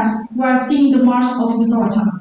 class who are singing the March of Utah.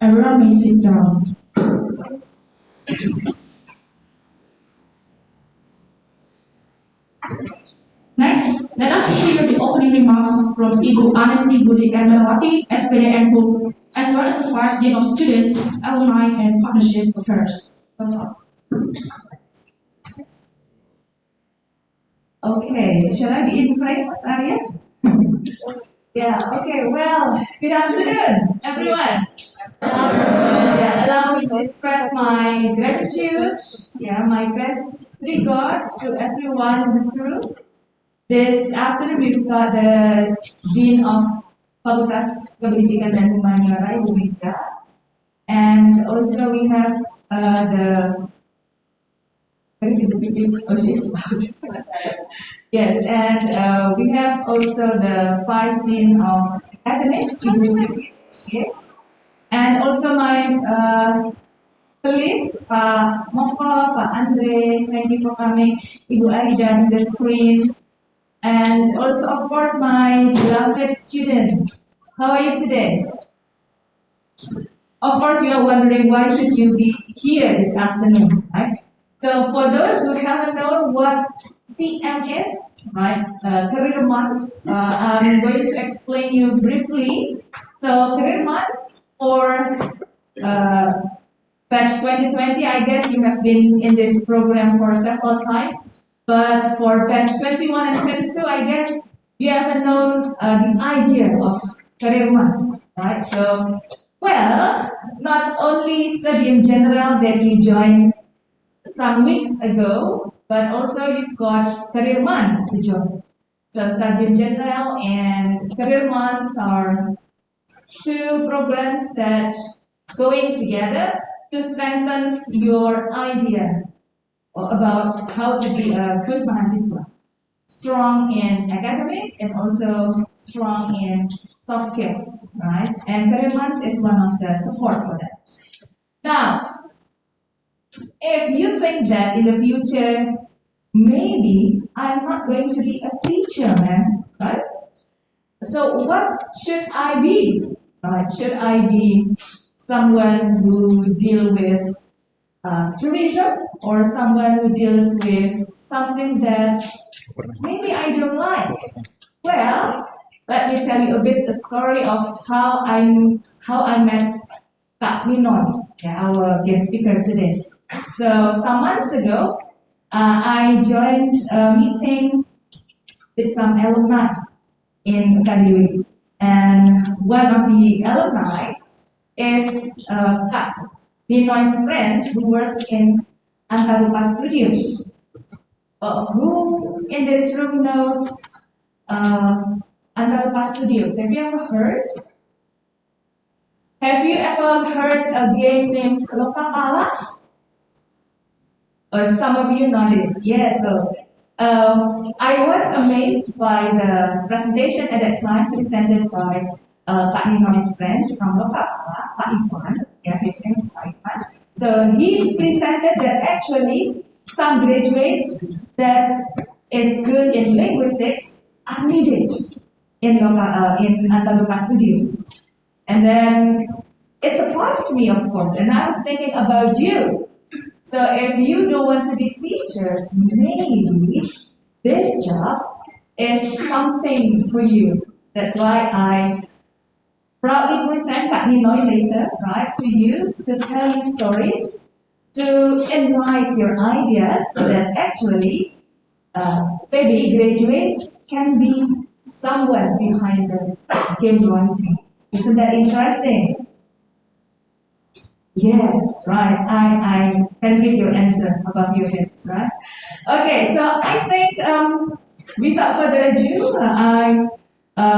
Everyone may sit down. Next, let us hear the opening remarks from Ibu Anesti Budi Melawati, SPD NU, as well as the Vice Dean of Students, Alumni, and Partnership Affairs. Okay, shall I be in frame, Mas Arya? Yeah, okay, well, good afternoon, everyone. Allow me to express my gratitude, my best regards to everyone in this room. This afternoon we've got the Dean of Fakultas Pendidikan dan Humaniora, Ibu Mega, and also we have the Oh, she's out. Yes, and we have also the Vice Dean of Academics, Ibu. Yes, and also my colleagues, Pak Moko, Pak Andre, thank you for coming, Ibu Aida on the screen, and also of course my beloved students. How are you today? Of course, you are wondering why should you be here this afternoon, right? So for those who haven't known what CM is, right, Career Month, I'm going to explain you briefly. So Career Month for uh, batch 2020, I guess you have been in this program for several times, but for batch 21 and 22, I guess you haven't known the idea of Career Month, right? So well, not only study in general that you joined some weeks ago, but also you've got career months to join. So study in general and career months are two programs that going together to strengthen your idea about how to be a good mahasiswa. Strong in academic and also strong in soft skills, right? And career month is one of the support for that. Now, if you think that in the future, maybe I'm not going to be a teacher, man, right? So what should I be? Should I be someone who deal with tourism or someone who deals with something that maybe I don't like? Well, let me tell you a bit the story of how I met Kak Ninon, yeah, our guest speaker today. So some months ago, I joined a meeting with some alumni in Kadiwi, and one of the alumni is Kak Ninon's friend who works in Antarupa Studios. Who in this room knows Antarupa Studios? Have you ever heard? Have you ever heard a game named Lokapala? Some of you nodded. Yes. So I was amazed by the presentation at that time presented by Kak Nino's friend from Lokapala, Pak Ivan. Yeah, his name is Pak Ivan. So he presented that actually some graduates that is good in linguistics are needed in Antarupa Studios. And then it surprised me, of course, and I was thinking about you. So if you don't want to be teachers, maybe this job is something for you. That's why I proudly present Kak Ninoy later, right, to you to tell you stories, to enlighten your ideas so that actually maybe graduates can be someone behind the game writing. Isn't that interesting? Yes, right. I can read your answer above your head, right? Okay, so I think without further ado,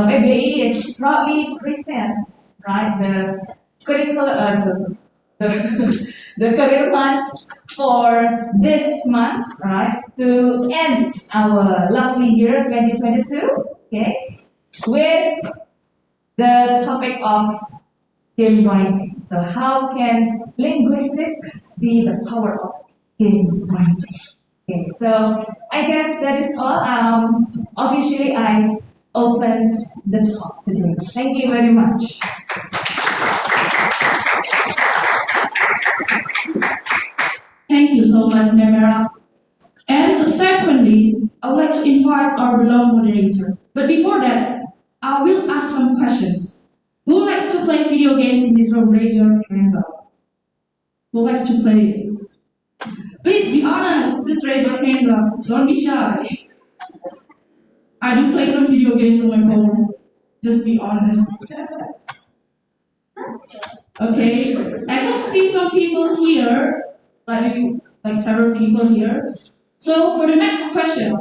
maybe is proudly present, right, the curriculum, the career month for this month, right, to end our lovely year 2022, okay, with the topic of game writing. So how can linguistics be the power of game writing? Okay, so I guess that is all. Officially, I opened the talk today. Thank you very much. Thank you so much, Nemera. And subsequently, I would like to invite our beloved moderator. But before that, I will ask some questions. Who likes to play video games in this room? Raise your hands up. Who likes to play it? Please be honest. Just raise your hands up. Don't be shy. I do play some video games on my phone. Just be honest. Okay. I can see some people here, like several people here. So for the next question,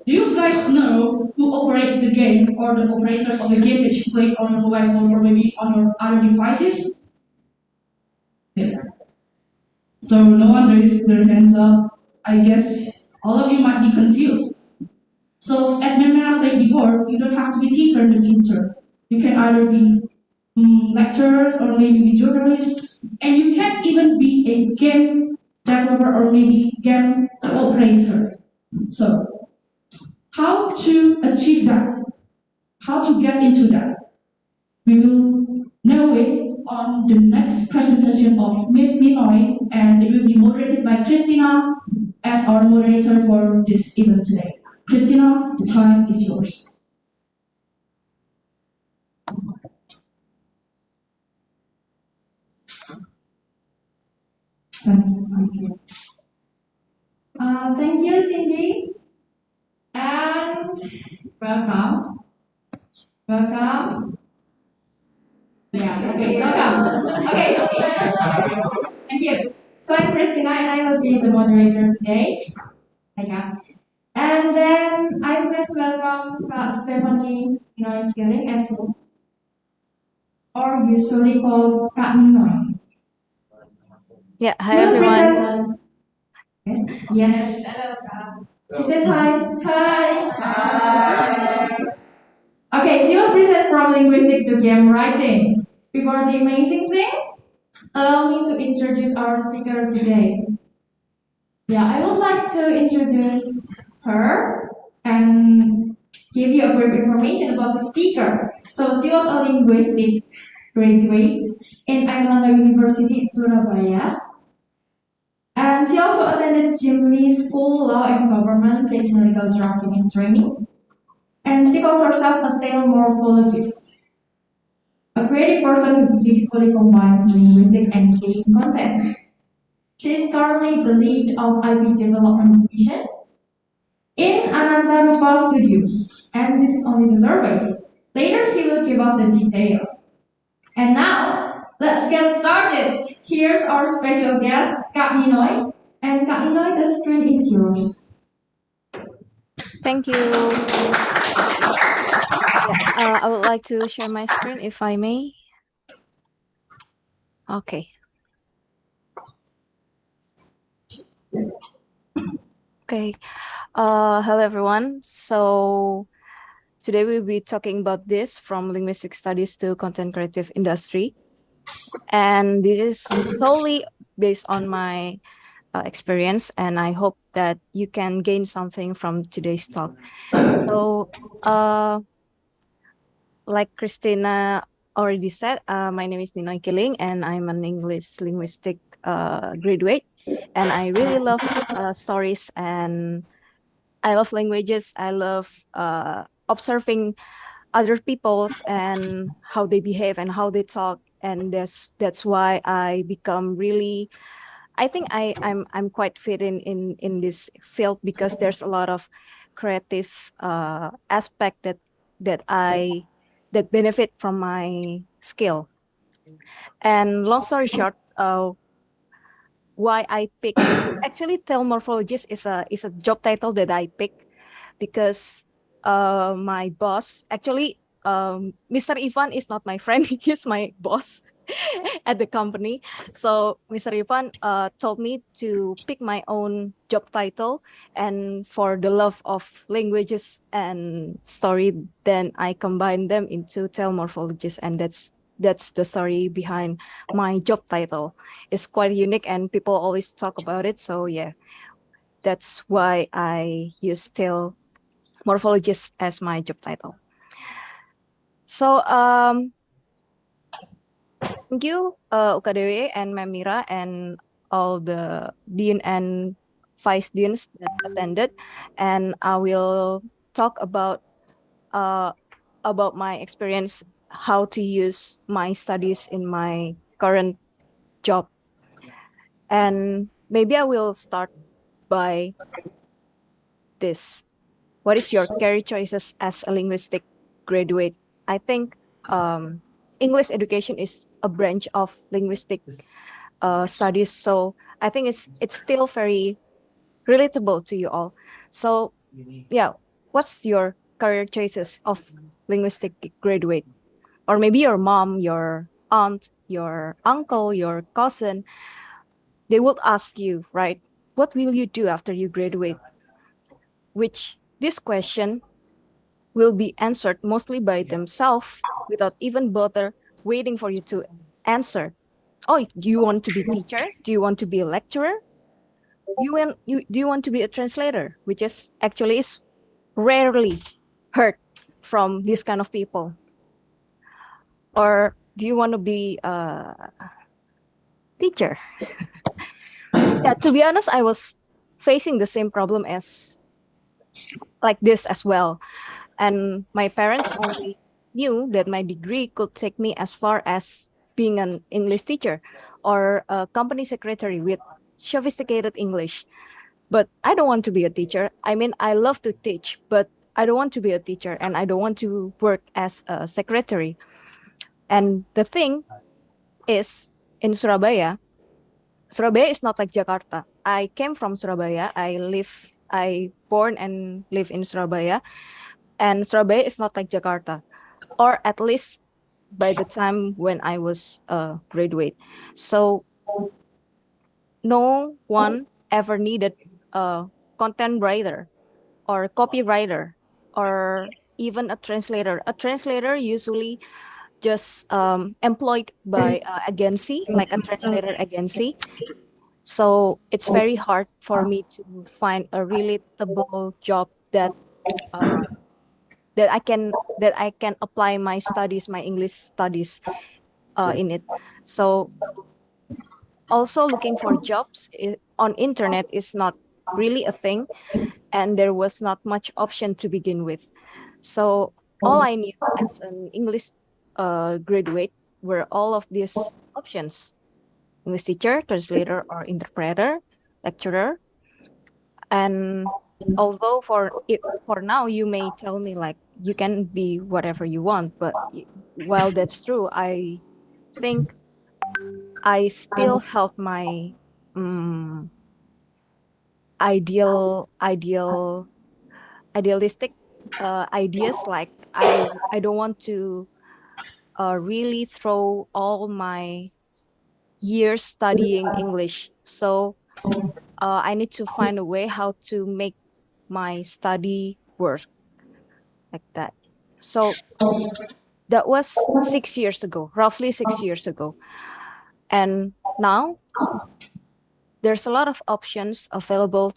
do you guys know who operates the game or the operators of the game that you play on your mobile phone or maybe on your other devices? Yeah. So no one raised their hands up. I guess all of you might be confused. So, as Memera said before, you don't have to be teacher in the future. You can either be lecturers or maybe be journalists, and you can even be a game developer or maybe game operator. So, how to achieve that? How to get into that? We will know it on the next presentation of Miss Ninoy, and it will be moderated by Christina as our moderator for this event today. Christina, the time is yours. Yes, thank you. Thank you, Cindy, and welcome. Welcome. Yeah, okay, welcome. Okay, thank you. So I'm Christina and I will be the moderator today. Okay. And then I would like to welcome Kak Stephanie Ninoy Killing as well, or usually called Kak Ninoy. Yeah, She hi will everyone. present. Yes. Yes. Hello, Kak. She said hi. Hi. Hi. Okay, she will present from linguistic to game writing. Before the amazing thing, allow me to introduce our speaker today. Yeah, I would like to introduce her and give you a brief information about the speaker. So she was a linguistic graduate in Airlangga University in Surabaya. And she also attended Jim Lee School Law and Government, taking legal drafting and training. And she calls herself a tail morphologist, a creative person who beautifully combines linguistic and game content. She is currently the lead of IP Development Division in Ananta Rupa Studios, and this is only the surface. Later, she will give us the detail. And now, let's get started. Here's our special guest, Kak Ninoy. And Kak Ninoy, the screen is yours. Thank you. Yeah, I would like to share my screen if I may. Okay. Okay. Hello everyone. So today we'll be talking about this from linguistic studies to content creative industry. And this is solely based on my experience, and I hope that you can gain something from today's talk. So, like Christina already said, my name is Ninoy Kiling, and I'm an English linguistic graduate. And I really love stories, and I love languages. I love observing other people's and how they behave and how they talk. And that's why I become really. I think I'm quite fit in this field because there's a lot of creative aspect that benefit from my skill. And long story short, why I pick actually telmorphologist is a job title that I pick because my boss actually Mr. Ivan is not my friend, he's my boss at the company. So Mr. Ivan told me to pick my own job title, and for the love of languages and story, then I combine them into telmorphologist, and that's the story behind my job title. It's quite unique and people always talk about it. So yeah, that's why I use telmorphologist as my job title. So thank you, UKDW and Memira and all the dean and vice deans that attended, and I will talk uh, about my experience, how to use my studies in my current job, and maybe I will start by this. What is your career choices as a linguistic graduate? I think English education is a branch of linguistic studies, so I think it's still very relatable to you all. So yeah, what's your career choices of linguistic graduate? Or maybe your mom, your aunt, your uncle, your cousin, they would ask you, right? what will you do after you graduate? Which this question will be answered mostly by themselves without even bother waiting for you to answer. Oh, do you want to be teacher? Do you want to be a lecturer? Do you want to be a translator? Which is actually is rarely heard from these kind of people. Or do you want to be a teacher? Yeah, to be honest, I was facing the same problem as like this as well. And my parents only knew that my degree could take me as far as being an English teacher or a company secretary with sophisticated English. But I don't want to be a teacher. I mean, I love to teach, but I don't want to be a teacher and I don't want to work as a secretary. And the thing is, in Surabaya, Surabaya is not like Jakarta. I came from Surabaya. I born and live in Surabaya. And Surabaya is not like Jakarta, or at least by the time when I was graduate. So no one ever needed a content writer or copywriter or even a translator. A translator usually just employed by agency, like a translator agency. So it's very hard for me to find a relatable job uh, that I can apply my studies, my English studies in it. So also looking for jobs on internet is not really a thing, and there was not much option to begin with. So all I knew as an English graduate were all of these options: English teacher, translator, or interpreter, lecturer. And although for now you may tell me like you can be whatever you want, but while that's true, I think I still have my um, ideal idealistic ideas. Like I don't want to really throw all my years studying English. So I need to find a way how to make my study work like that. So that was 6 years ago, roughly 6 years ago. And now there's a lot of options available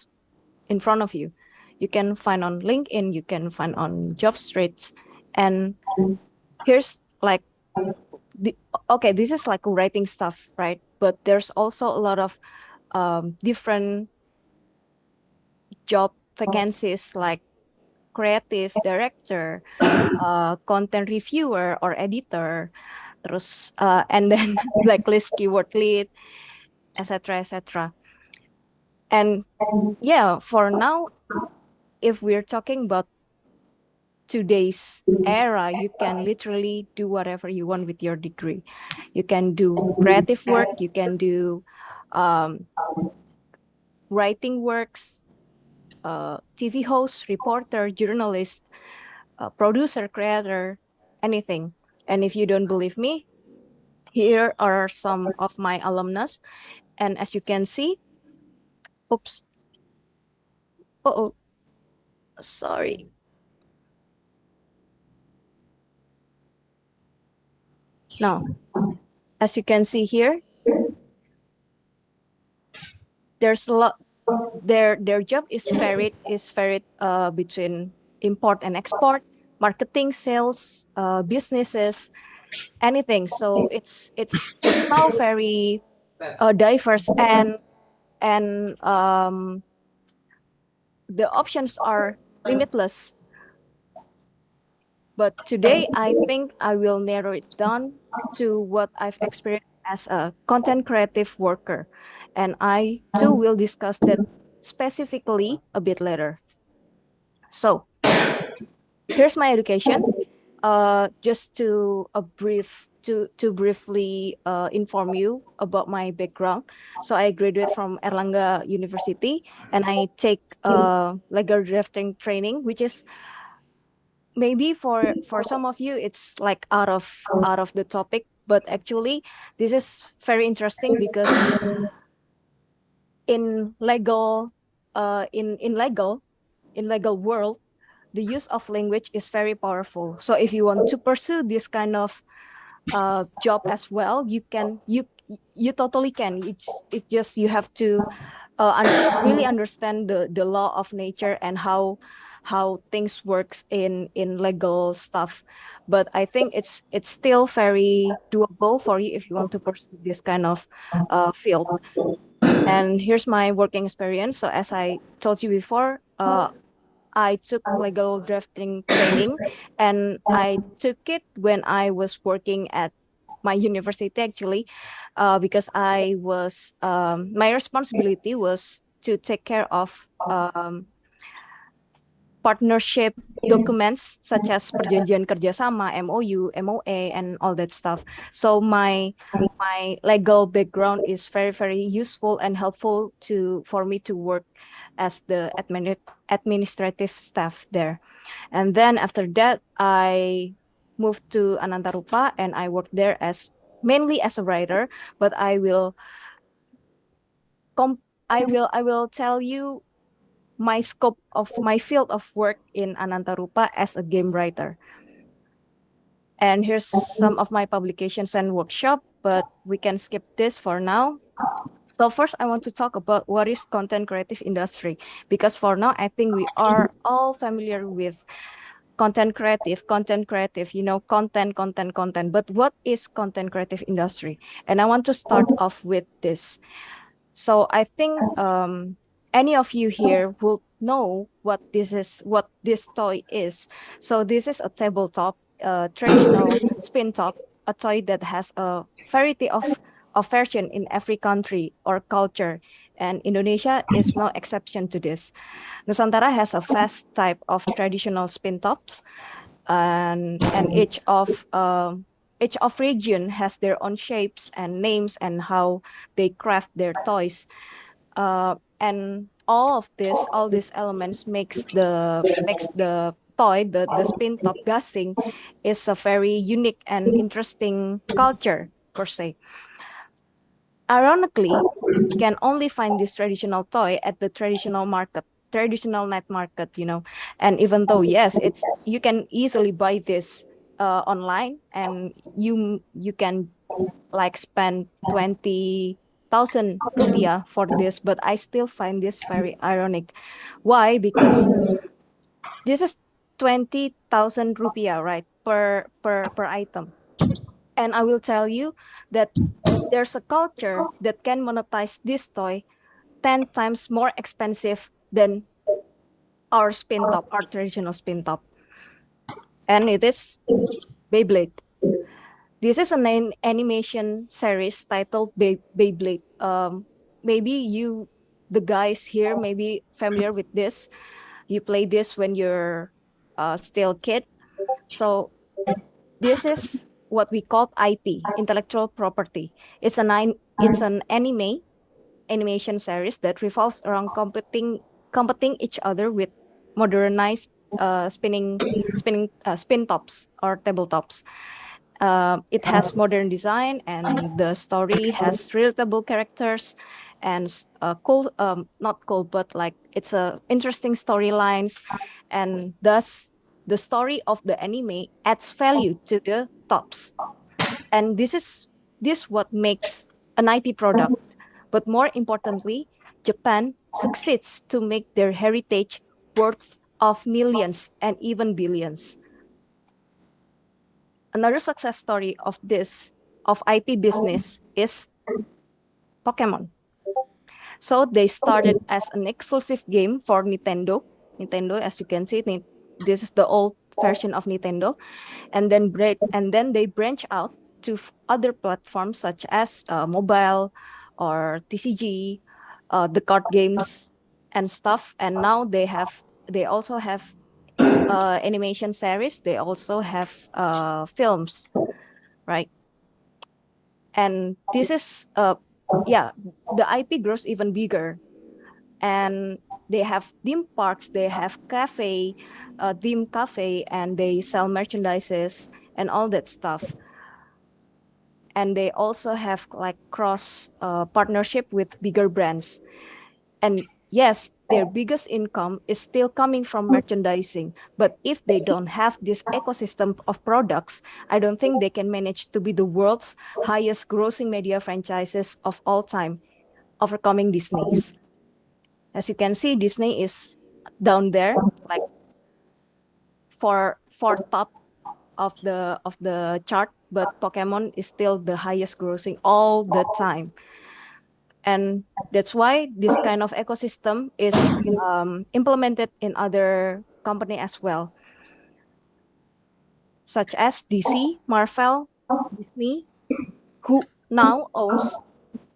in front of you. You can find on LinkedIn, you can find on job streets. And here's like the okay, this is like writing stuff, right? But there's also a lot of different job vacancies like creative director, content reviewer or editor, terus and then blacklist keyword lead, etc., etc. And yeah, for now, if we're talking about today's era, you can literally do whatever you want with your degree. You can do creative work, you can do um, writing works, TV host, reporter, journalist, producer, creator, anything. And if you don't believe me, here are some of my alumnus. And as you can see, oops, oh, sorry. Now, as you can see here, there's a lot. Their job is varied between import and export, marketing, sales, businesses, anything. So it's now very diverse, and the options are limitless. But today, I think I will narrow it down to what I've experienced as a content creative worker. And I too will discuss that specifically a bit later. So here's my education. Just to a brief to briefly inform you about my background. So I graduate from Erlangga University, and I take legal drafting training, which is maybe for some of you it's like out of the topic, but actually this is very interesting because in legal in legal world, the use of language is very powerful. So if you want to pursue this kind of job as well, you totally can. It's just you have to really understand the law of nature and how things works in legal stuff. But I think it's still very doable for you if you want to pursue this kind of field. And here's my working experience. So as I told you before, I took legal drafting training, and I took it when I was working at my university actually, because my responsibility was to take care of partnership documents such as perjanjian kerjasama, MOU, MOA, and all that stuff. So my legal background is very useful and helpful for me to work as the administrative staff there. And then after that, I moved to Anantarupa and I worked there as mainly as a writer, but I will tell you my scope of my field of work in Anantarupa as a game writer. And here's some of my publications and workshop, but we can skip this for now. So first, I want to talk about what is content creative industry, because for now, I think we are all familiar with content creative, content. But what is content creative industry? And I want to start off with this. So I think any of you here will know what this toy is. So this is a tabletop, traditional spin top, a toy that has a variety of version in every country or culture, and Indonesia is no exception to this. Nusantara has a vast type of traditional spin tops, and each of region has their own shapes and names and how they craft their toys. And all these elements makes the toy, the spin top gasing, is a very unique and interesting culture per se. Ironically, you can only find this traditional toy at the traditional night market, And even though, yes, you can easily buy this online, and you can like spend 20,000 rupiah for this, but I still find this very ironic. Why? Because this is 20,000 rupiah, right? Per item. And I will tell you that there's a culture that can monetize this toy 10 times more expensive than our traditional spin top. And it is Beyblade. This is an animation series titled Beyblade. Maybe the guys here, may be familiar with this. You play this when you're still a kid. So this is what we call IP, intellectual property. It's an animation series that revolves around competing each other with modernized spin tops or tabletops. It has modern design, and the story has relatable characters and cool, not cool, but like it's a interesting storylines, and thus the story of the anime adds value to the tops. And this what makes an IP product. But more importantly, Japan succeeds to make their heritage worth of millions and even billions. Another success story of IP business is Pokemon. So they started as an exclusive game for Nintendo. Nintendo, as you can see, this is the old version of Nintendo, and then they branch out to other platforms such as mobile or TCG, the card games and stuff. And now they also have animation series. They also have films, right? And this is yeah, the IP grows even bigger, and they have theme parks, they have theme cafe, and they sell merchandises and all that stuff. And they also have like cross partnership with bigger brands. And yes, their biggest income is still coming from merchandising. But if they don't have this ecosystem of products, I don't think they can manage to be the world's highest grossing media franchises of all time, overcoming Disney's. As you can see, Disney is down there, like for top of the chart, but Pokemon is still the highest grossing all the time. And that's why this kind of ecosystem is implemented in other company as well, such as DC, Marvel, Disney, who now owns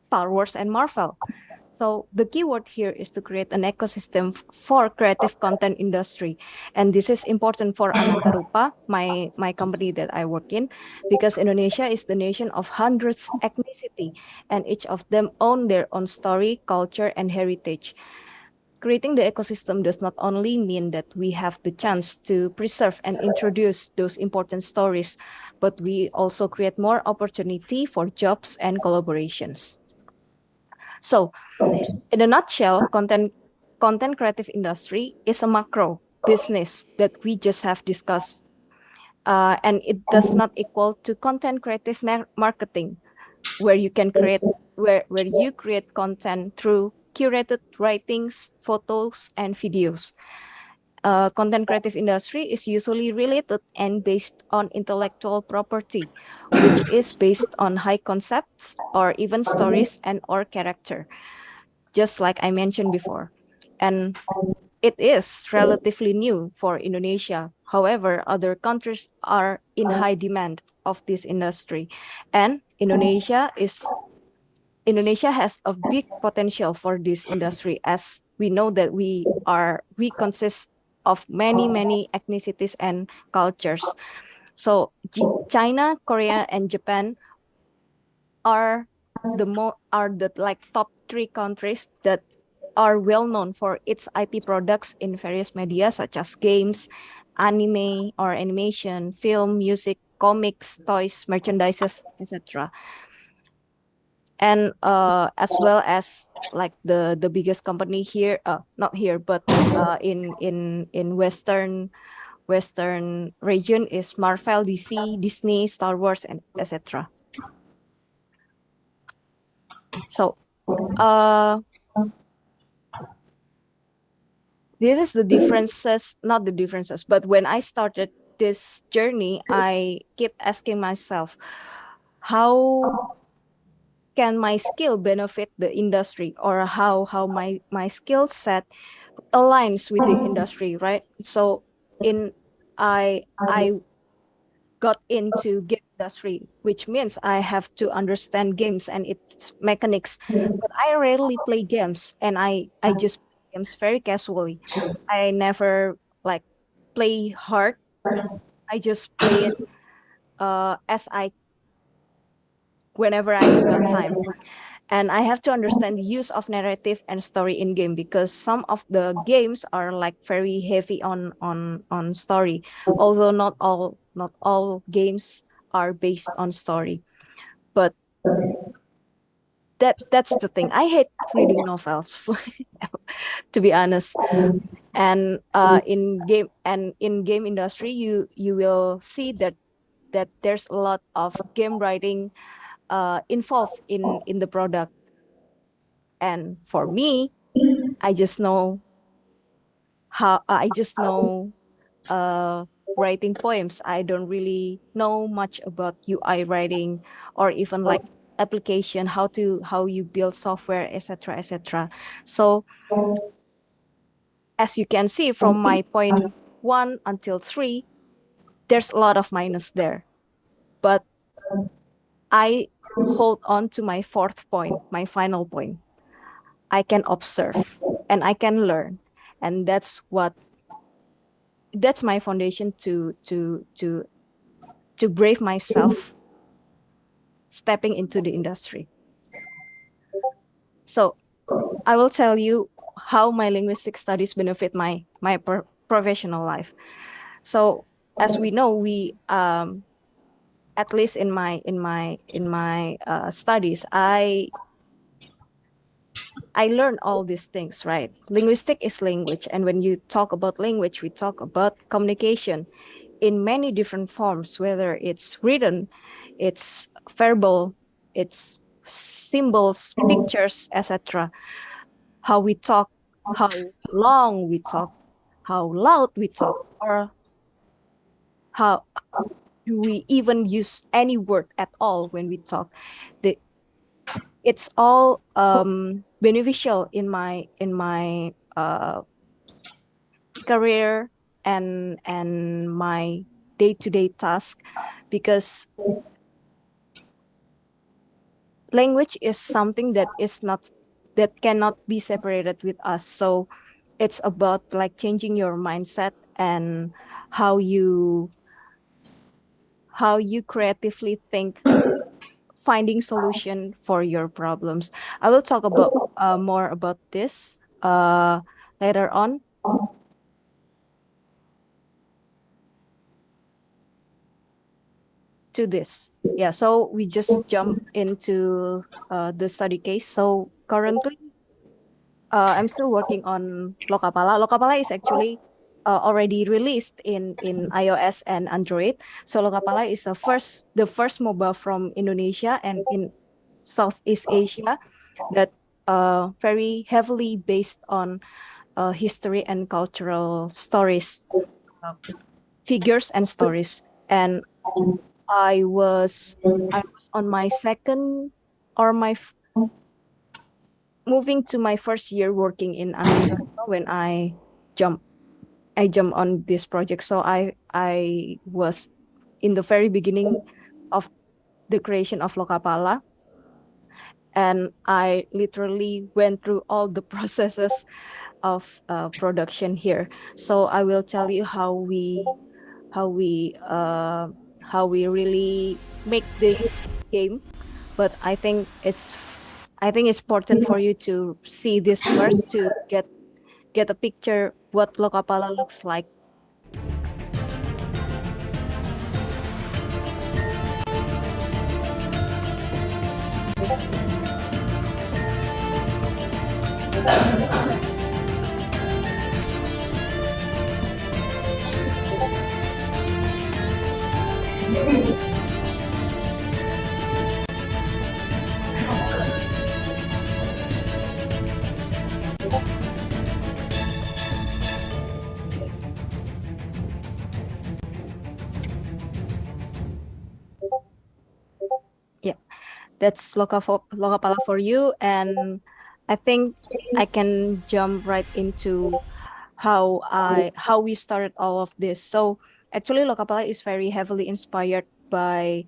Star Wars and Marvel. So the keyword here is to create an ecosystem for creative content industry. And this is important for Ananta Rupa, my company that I work in, because Indonesia is the nation of hundreds ethnicity, and each of them own their own story, culture, and heritage. Creating the ecosystem does not only mean that we have the chance to preserve and introduce those important stories, but we also create more opportunity for jobs and collaborations. So in a nutshell, content creative industry is a macro business that we just have discussed. And it does not equal to content creative marketing, where you can create where you create content through curated writings, photos, and videos. Content creative industry is usually related and based on intellectual property, which is based on high concepts or even stories and or character, just like I mentioned before. And it is relatively new for Indonesia. However, other countries are in high demand of this industry. And Indonesia has a big potential for this industry, as we know that we consist of many ethnicities and cultures. So China, Korea, and Japan are the like top three countries that are well known for its IP products in various media such as games, anime or animation, film, music, comics, toys, merchandises, etc. And as well as like the biggest company here, not here, but in Western region is Marvel, DC, Disney, Star Wars, and etc. So uh this is the differences, not the differences, but when I started this journey, I keep asking myself, how can my skill benefit the industry, or how my skill set aligns with the industry, right? So in I got into game industry, which means I have to understand games and its mechanics. But I rarely play games, and I just play games very casually. I never like play hard. I just play it as I whenever I got time. And I have to understand the use of narrative and story in game, because some of the games are like very heavy on story, although not all games are based on story. But that's the thing, I hate reading novels to be honest. And in game industry, you will see that there's a lot of game writing involved in the product. And for me, I just know how I just know uh writing poems. I don't really know much about UI writing, or even like application, how you build software, etc., etc. So as you can see from my point 1 until 3, there's a lot of minus there. But I hold on to my fourth point, my final point. I can observe and I can learn. And that's my foundation to brave myself stepping into the industry. So I will tell you how my linguistic studies benefit my professional life. So as we know, we at least in my studies, I learned all these things, right? Linguistic is language. And when you talk about language, we talk about communication in many different forms, whether it's written, it's verbal, it's symbols, pictures, etc. How we talk, how long we talk, how loud we talk, or how do we even use any word at all when we talk. The, it's all beneficial in my career and my day-to-day task, because language is something that cannot be separated with us. So it's about like changing your mindset and how you how you creatively think, finding solution for your problems. I will talk about more about this later on to this. Yeah, so we just jump into the study case. So currently, I'm still working on Lokapala. Lokapala is actually already released in iOS and Android. So Lokapala is the first mobile from Indonesia and in Southeast Asia that very heavily based on history and cultural stories, uh, figures and stories. And I was I was on my second or moving to my first year working in America when jumped I jumped on this project. So I was in the very beginning of the creation of Lokapala, and I literally went through all the processes of production here. So I will tell you how we uh, how we really make this game. But I think it's important for you to see this first to get a picture what Lokapala looks like. Yeah, that's Lokapala for you. And I think I can jump right into how we started all of this. So actually Lokapala is very heavily inspired by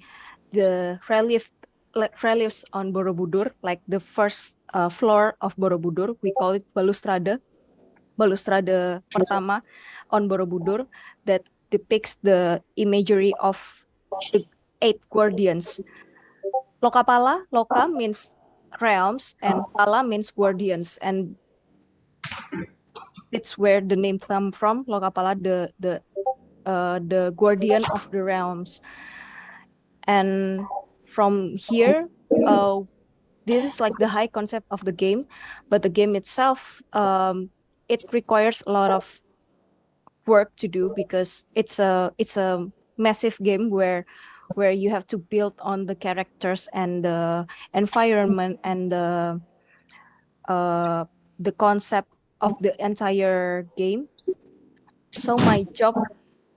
the reliefs on Borobudur, like the first floor of Borobudur. We call it balustrade pertama on Borobudur, that depicts the imagery of the eight guardians. Loka means realms, and pala means guardians, and it's where the name come from. Lokapala, the guardian of the realms. And from here, uh, this is like the high concept of the game, but the game itself, it requires a lot of work to do because it's a massive game where you have to build on the characters and the environment and uh, the concept of the entire game. So my job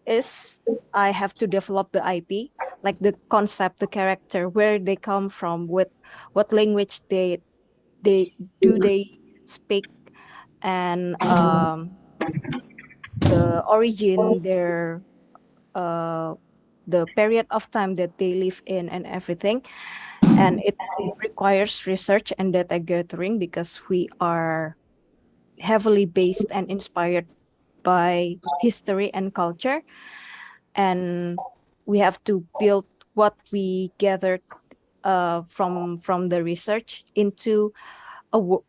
is I have to develop the IP, like the concept, the character, where they come from, what language they they speak, and the origin, uh the period of time that they live in, and everything. And it requires research and data gathering because we are heavily based and inspired by history and culture, and we have to build what we gathered from the research into a, wo-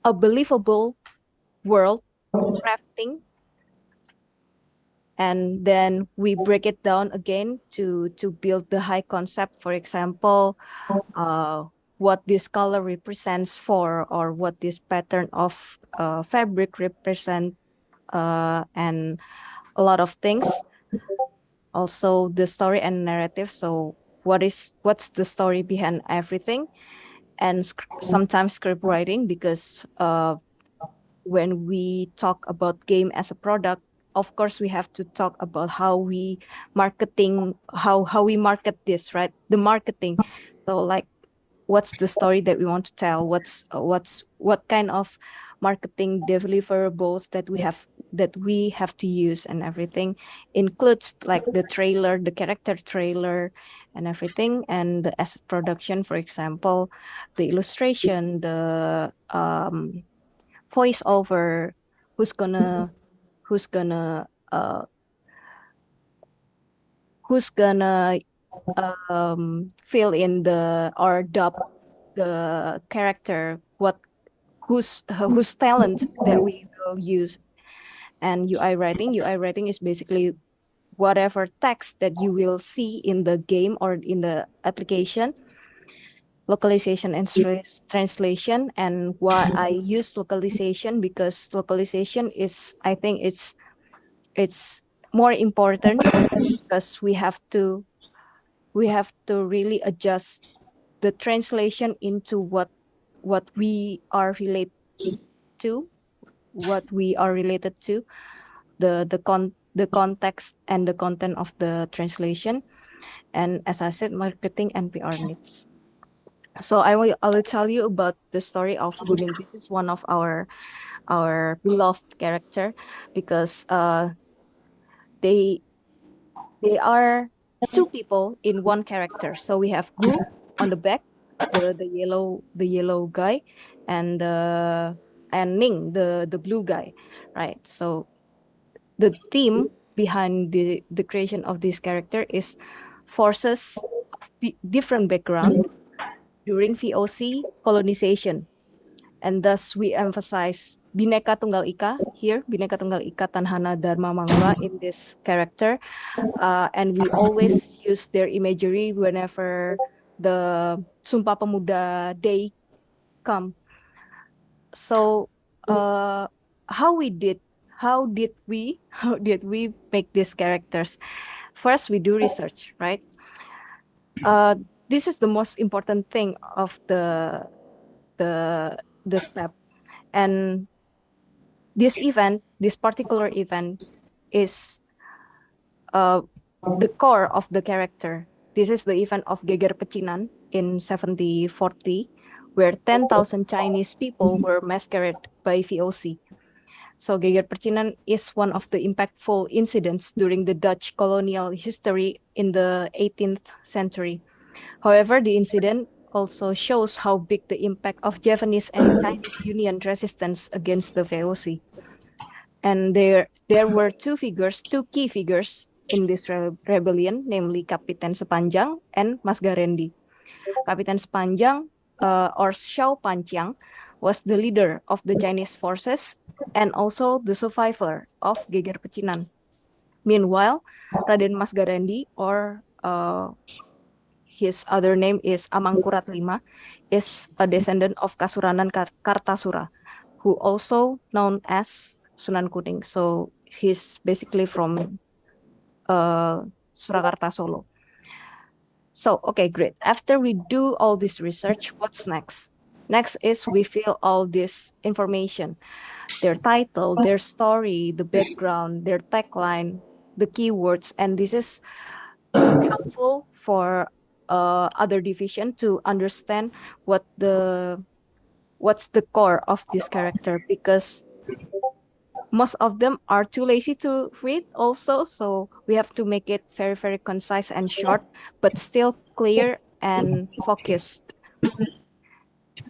a believable world, crafting, and then we break it down again to build the high concept. For example, uh, what this color represents for, or what this pattern of fabric represent, and a lot of things. Also the story and narrative. So what's the story behind everything, and sometimes script writing, because when we talk about game as a product, of course we have to talk about how we how we market this, right? The marketing. So like, what's the story that we want to tell, what kind of marketing deliverables that we have to use, and everything includes like the trailer, the character trailer, and everything, and the asset production, for example, the illustration, the voiceover, who's gonna who's gonna uh who's gonna fill in the or dub the character, whose talent that we will use. And UI writing is basically whatever text that you will see in the game or in the application, localization and translation. And why I use localization, because localization is, I think it's more important, because we have to really adjust the translation into what we are related to the context and the content of the translation. And as I said, marketing and PR needs. So I will tell you about the story of Buning. This is one of our beloved character, because they they are two people in one character. So we have Gu on the back, the yellow guy, and Ning, the blue guy, right? So the theme behind the creation of this character is forces of different background during VOC colonization. And thus we emphasize Bhinneka Tunggal Ika here, Bhinneka Tunggal Ika Tanhana Dharma Mangala in this character. And we always use their imagery whenever the Sumpah Pemuda Day come. So how we did how did we how did we make these characters? First, we do research, right? uh this is the most important thing of the step. And this particular event is uh the core of the character. This is the event of Geger Pecinan in 1740, where 10,000 Chinese people were massacred by VOC. So Geger Pecinan is one of the impactful incidents during the Dutch colonial history in the 18th century. However, the incident also shows how big the impact of Japanese and Chinese Union resistance against the VOC. And there were two key figures in this rebellion, namely Kapiten Sepanjang and Mas Garendi. Kapiten Sepanjang, or Xiao Panjiang, was the leader of the Chinese forces and also the survivor of Geger Pecinan. Meanwhile, Raden Mas Garendi, or his other name is Amangkurat Lima, is a descendant of Kasuranan Kartasura, who also known as Sunan Kuding. So he's basically from Surakarta, Solo. So, okay, great. After we do all this research, what's next? Next is we fill all this information, their title, their story, the background, their tagline, the keywords, and this is helpful for other division to understand what's the core of this character, because most of them are too lazy to read also. So we have to make it very, very concise and short, but still clear and focused.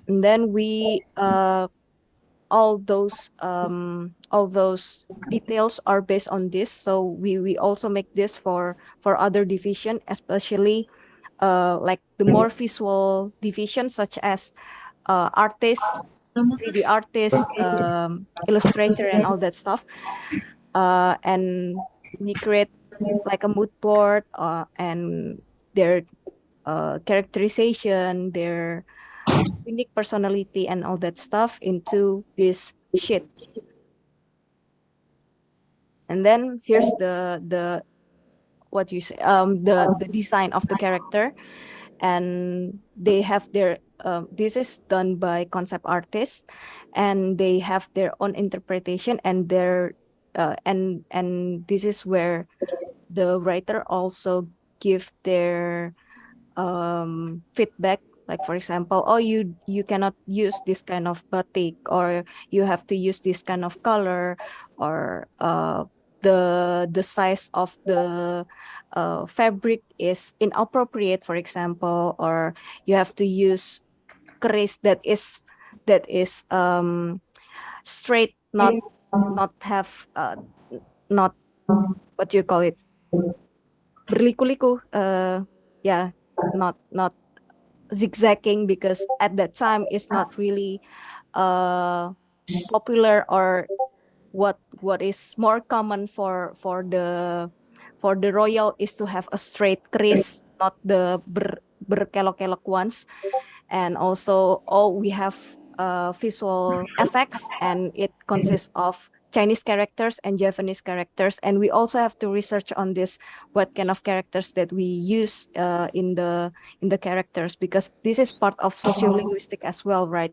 And then we all those details are based on this. So we also make this for other division, especially like the more visual division, such as artists, 3D artists, illustrator, and all that stuff. And we create like a mood board, and their characterization, their unique personality and all that stuff into this sheet. And then here's the what you say the design of the character, and they have their this is done by concept artists, and they have their own interpretation and their and this is where the writer also give their feedback, like for example, oh, you cannot use this kind of batik, or you have to use this kind of color, or the size of the fabric is inappropriate, for example, or you have to use keris that is straight, not have not what you call it, berliku-liku, yeah, not zigzagging, because at that time it's not really popular, or what is more common for the royal is to have a straight crease, not the berkelok-kelok ones. And also, oh, we have visual effects, and it consists of Chinese characters and Japanese characters, and we also have to research on this, what kind of characters that we use in the characters, because this is part of sociolinguistic as well, right?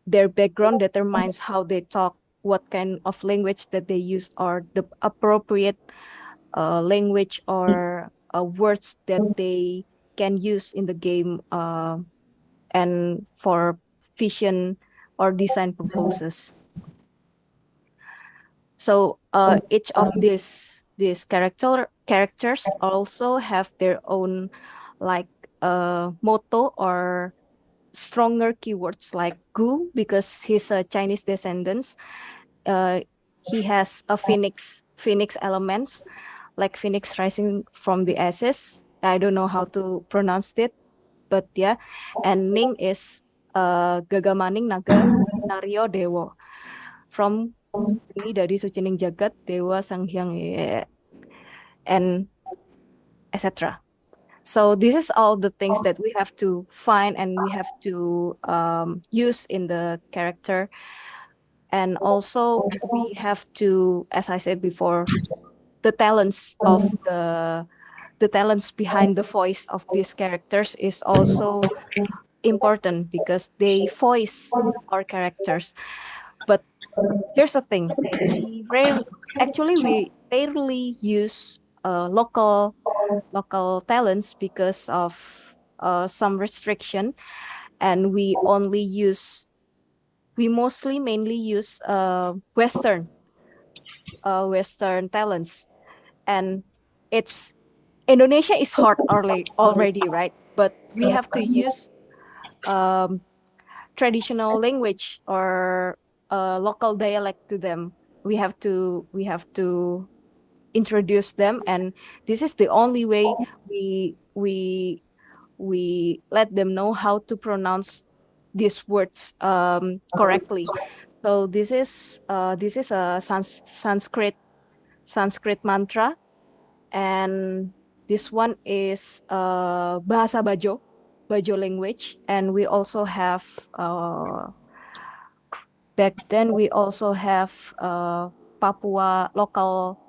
Their background determines how they talk, what kind of language that they use, or the appropriate language or words that they can use in the game, and for vision or design purposes. So each of these characters also have their own, like, motto or stronger keywords, like Gu, because he's a Chinese descendants. He has a phoenix elements, like phoenix rising from the ashes. I don't know how to pronounce it, but yeah. And Ning is Gagamaning Naga Nario Dewo, from ini dari Sucining Jagat Dewa Sang Hyang, and etc. So this is all the things that we have to find and we have to use in the character. And also we have to, as I said before, the talents of the talents behind the voice of these characters is also important, because they voice our characters. But here's the thing, we rarely use local talents because of some restriction, and we mostly mainly use Western talents. And it's Indonesia is hard already, right? But we have to use um, traditional language or local dialect to them. We have to introduce them, and this is the only way we let them know how to pronounce these words correctly. So this is a Sanskrit mantra, and this one is bahasa Bajo language. And we also have back then we also have Papua local,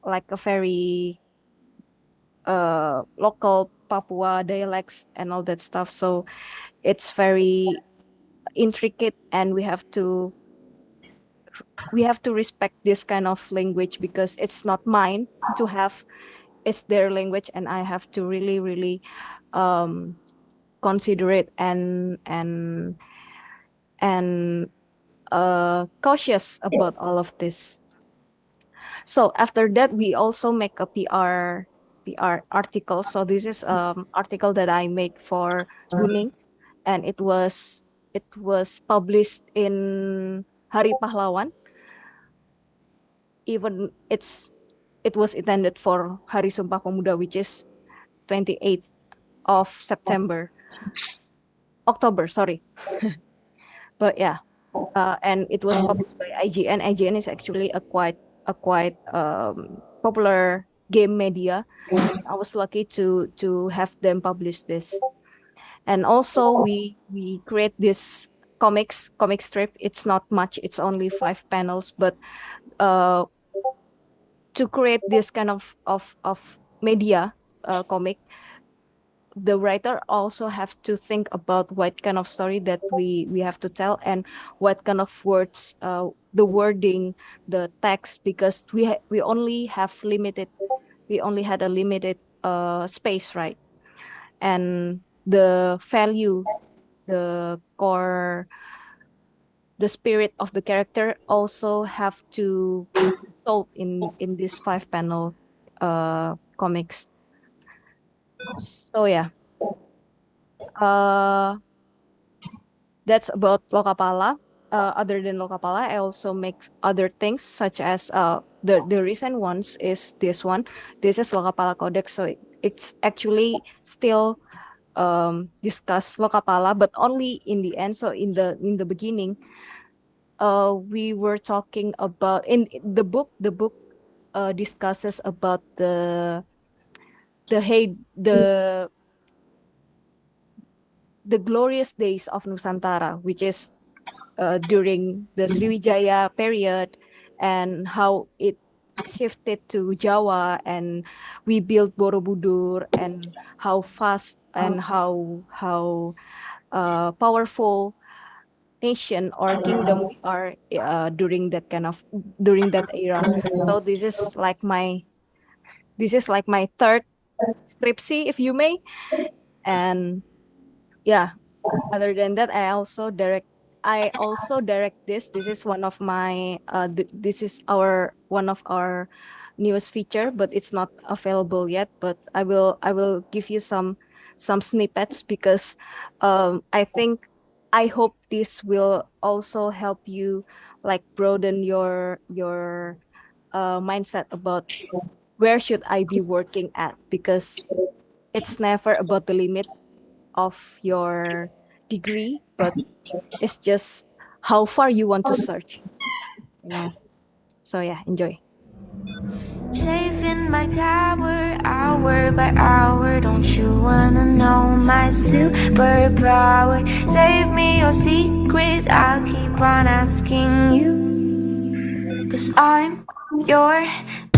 like a very local Papua dialects and all that stuff. So it's very intricate, and we have to respect this kind of language, because it's not mine to have, it's their language, and I have to really, really consider it and cautious about all of this. So after that, we also make a PR article. So this is article that I made for Guning, and it was published in Hari Pahlawan. Even it was intended for Hari Sumpah Pemuda, which is 28th of October, sorry. But yeah, and it was published by IGN. IGN is actually a quite popular game media. I was lucky to have them publish this. And also we create this comic strip. It's not much, it's only 5 panels, but uh to create this kind of media comic, the writer also have to think about what kind of story that we have to tell, and what kind of words, the wording, the text, because we only have limited, we only had a limited space, right? And the value, the core, the spirit of the character also have to be told in this 5 panel comics. So yeah, uh that's about Lokapala. Other than Lokapala, I also make other things, such as the recent ones is this one. This is Lokapala Codex, so it's actually still discuss Lokapala, but only in the end. So in the beginning, we were talking about, in the book. The book discusses about the hate the glorious days of Nusantara, which is during the Sriwijaya period, and how it shifted to Jawa, and we built Borobudur, and how fast and how powerful nation or kingdom we are during that era. So this is like my third scriptsy, if you may. And yeah, other than that, I also direct this. This is one of my this is our one of our newest feature, but it's not available yet. But I will give you some snippets, because I hope this will also help you, like, broaden your mindset about where should I be working at, because it's never about the limit of your degree, but it's just how far you want to search, you know. So yeah, enjoy. Shaving my tower hour by hour. Don't you wanna know my superpower? Save me your secrets, I'll keep on asking you. Cause I'm your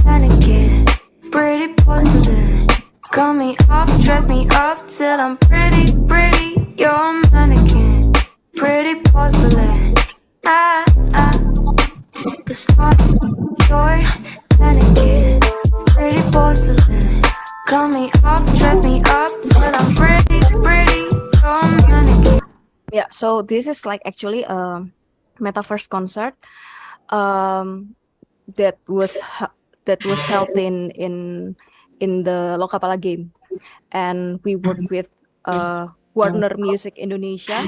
mannequin, pretty porcelain. Call me up, dress me up till I'm pretty, pretty. You're a mannequin, pretty porcelain. Ah, ah. Cause I'm your mannequin, pretty porcelain. Call me up, dress me up till I'm pretty, pretty. You're a mannequin. Yeah, so this is like actually a metaverse concert um that that was held in the Lokapala game, and we work with Warner Music Indonesia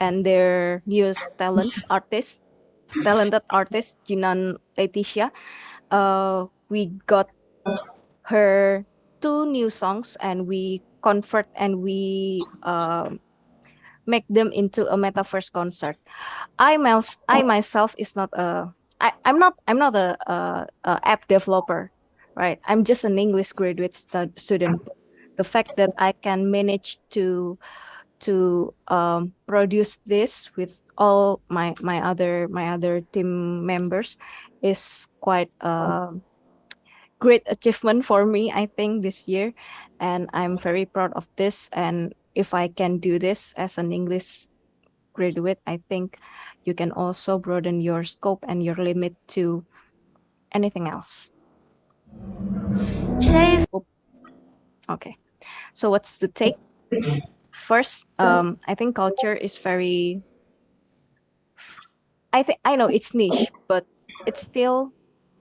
and their newest talented artist Jinan Leticia. We got her 2 new songs, and we convert and we make them into a metaverse concert. I myself is not a I'm not a app developer, right? I'm just an English graduate student. The fact that I can manage to produce this with all my other team members is quite great achievement for me, I think, this year. And I'm very proud of this. And if I can do this as an English graduate, I think you can also broaden your scope and your limit to anything else. Shave. Okay. So what's the take? First, I think culture is very, I know it's niche, but it's still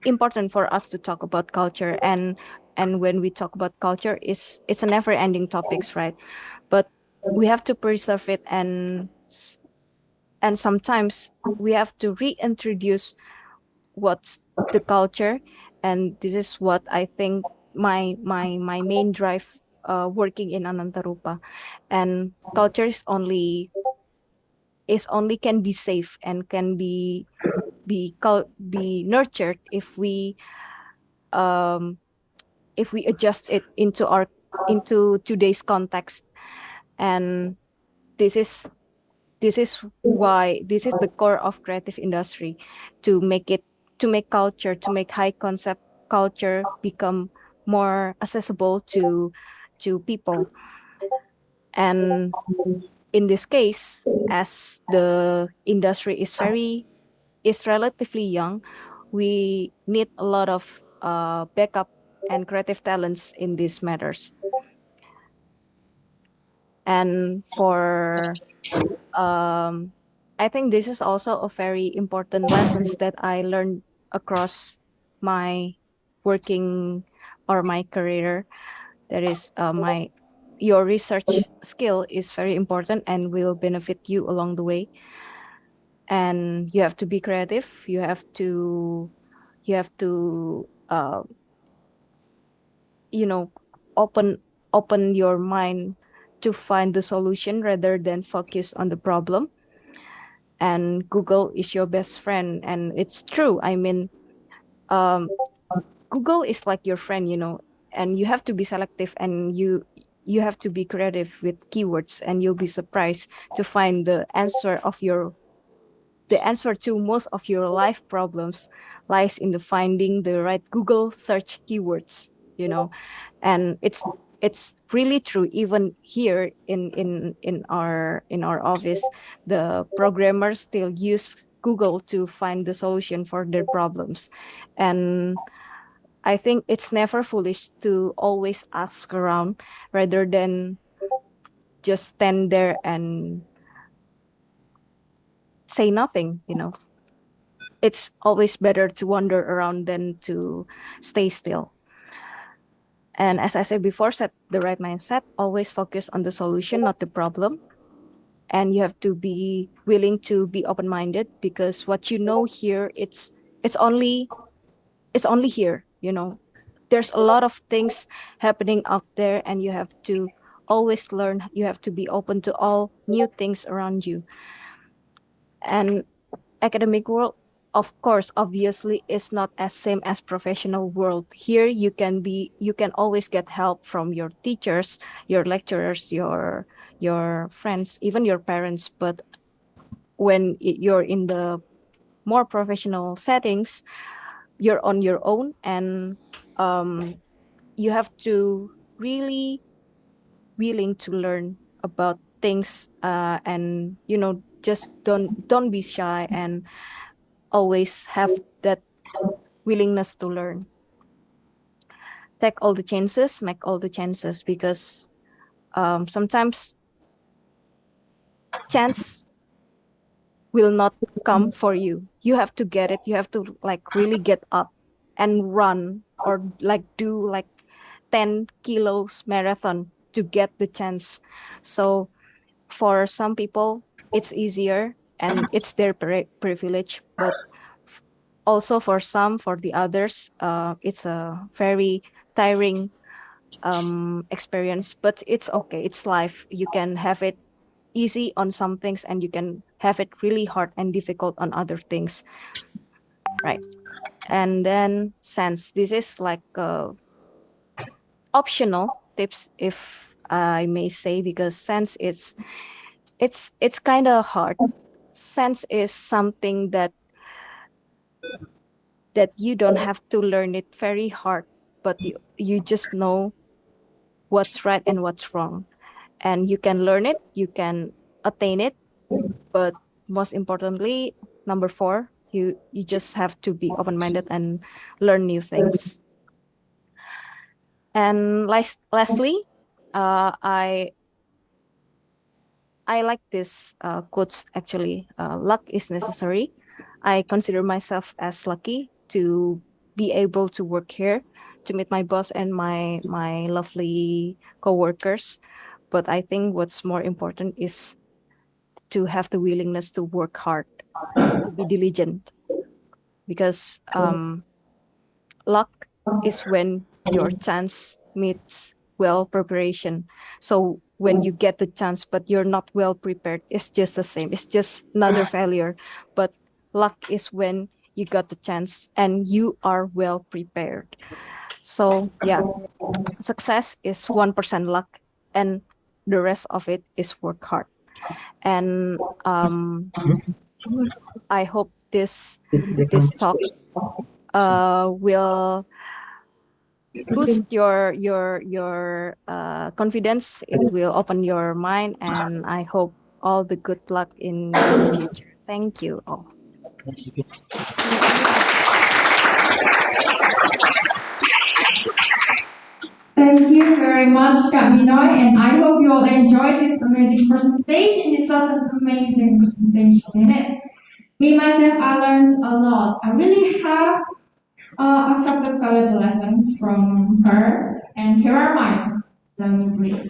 important for us to talk about culture. And when we talk about culture, it's a never ending topics, right? But we have to preserve it, and sometimes we have to reintroduce what's the culture. And this is what I think my main drive working in Anantarupa. And culture is only can be safe and can be nurtured um if we adjust it into today's context. And this is why this is the core of creative industry, to make culture, to make high concept culture become more accessible to people. And in this case, as the industry is relatively young, we need a lot of backup and creative talents in these matters. And for I think this is also a very important lessons that I learned across my working or my career. That is your research skill is very important and will benefit you along the way. And you have to be creative. You have to you know open your mind to find the solution rather than focus on the problem. And Google is your best friend, and it's true. I mean, um, Google is like your friend, and you have to be selective, and you have to be creative with keywords, and you'll be surprised to find the answer to most of your life problems lies in the finding the right Google search keywords, and it's really true. Even here in our office, the programmers still use Google to find the solution for their problems. And I think it's never foolish to always ask around rather than just stand there and say nothing. It's always better to wander around than to stay still. And as I said before, set the right mindset, always focus on the solution, not the problem. And you have to be willing to be open-minded, because what here, it's only here. There's a lot of things happening out there, and you have to always learn. You have to be open to all new things around you. And academic world, of course, obviously, is not as same as professional world. Here you can always get help from your teachers, your lecturers, your friends, even your parents. But when you're in the more professional settings, you're on your own, and you have to really willing to learn about things, and just don't be shy, and always have that willingness to learn. Take all the chances, make all the chances, because sometimes chance will not come for you. You have to get it. You have to really get up and run, or do 10 kilos marathon to get the chance. So for some people, it's easier and it's their privilege, but also for the others, it's a very tiring experience. But it's okay. It's life. You can have it easy on some things, and you can have it really hard and difficult on other things, right? And then sense, this is optional tips, if I may say, because sense it's kind of hard. Sense is something that you don't have to learn it very hard, but you just know what's right and what's wrong, and you can learn it, you can attain it. But most importantly, number 4, you just have to be open-minded and learn new things. And lastly, I like this quotes, actually. Luck is necessary. I consider myself as lucky to be able to work here, to meet my boss and my lovely coworkers. But I think what's more important is to have the willingness to work hard, to be diligent, because luck is when your chance meets well preparation. So when you get the chance but you're not well prepared, it's just the same. It's just another failure. But luck is when you got the chance and you are well prepared. So yeah, success is 1% luck, and the rest of it is work hard. And I hope this talk will boost your confidence. It will open your mind, and I hope all the good luck in your future. Thank you all. Thank you very much, Kak Binoy, and I hope you all enjoyed this amazing presentation. It's such an amazing presentation, isn't it? Me myself, I learned a lot. I really have accepted valuable lessons from her, and here are mine. Let me read.